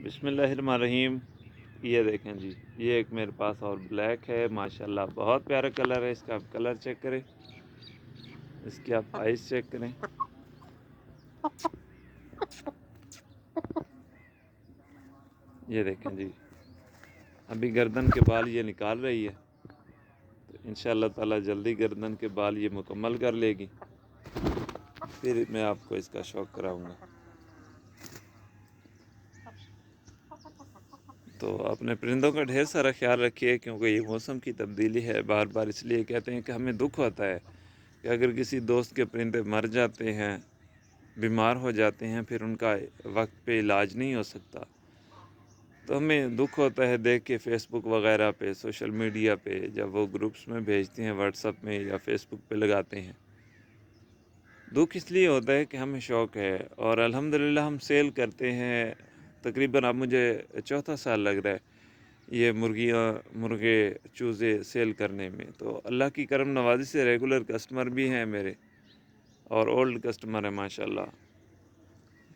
بسم اللہ الرحمن الرحیم۔ یہ دیکھیں جی، یہ ایک میرے پاس اور بلیک ہے، ماشاءاللہ بہت پیارا کلر ہے اس کا۔ آپ کلر چیک کریں، اس کی آپ آئیز چیک کریں۔ یہ دیکھیں جی، ابھی گردن کے بال یہ نکال رہی ہے، تو انشاءاللہ تعالی جلدی گردن کے بال یہ مکمل کر لے گی، پھر میں آپ کو اس کا شوق کراؤں گا۔ تو اپنے پرندوں کا ڈھیر سارا خیال رکھیے، کیونکہ یہ موسم کی تبدیلی ہے۔ بار بار اس لیے کہتے ہیں کہ ہمیں دکھ ہوتا ہے کہ اگر کسی دوست کے پرندے مر جاتے ہیں، بیمار ہو جاتے ہیں، پھر ان کا وقت پہ علاج نہیں ہو سکتا، تو ہمیں دکھ ہوتا ہے دیکھ کے فیس بک وغیرہ پہ، سوشل میڈیا پہ، جب وہ گروپس میں بھیجتے ہیں، واٹس ایپ میں یا فیس بک پہ لگاتے ہیں۔ دکھ اس لیے ہوتا ہے کہ ہمیں شوق ہے، اور الحمدللہ ہم سیل کرتے ہیں۔ تقریباً اب مجھے چوتھا سال لگ رہا ہے یہ مرغے چوزے سیل کرنے میں۔ تو اللہ کی کرم نوازی سے ریگولر کسٹمر بھی ہیں میرے، اور اولڈ کسٹمر ہیں ماشاءاللہ۔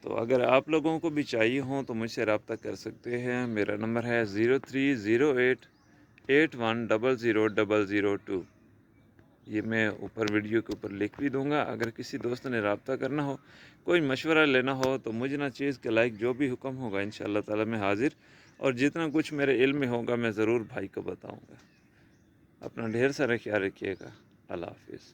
تو اگر آپ لوگوں کو بھی چاہیے ہوں تو مجھ سے رابطہ کر سکتے ہیں۔ میرا نمبر ہے 0308810002۔ یہ میں اوپر ویڈیو کے اوپر لکھ بھی دوں گا۔ اگر کسی دوست نے رابطہ کرنا ہو، کوئی مشورہ لینا ہو، تو مجھے نہ چیز کے لائق جو بھی حکم ہوگا انشاءاللہ تعالی میں حاضر، اور جتنا کچھ میرے علم میں ہوگا میں ضرور بھائی کو بتاؤں گا۔ اپنا ڈھیر سارا خیال رکھیے گا۔ اللہ حافظ۔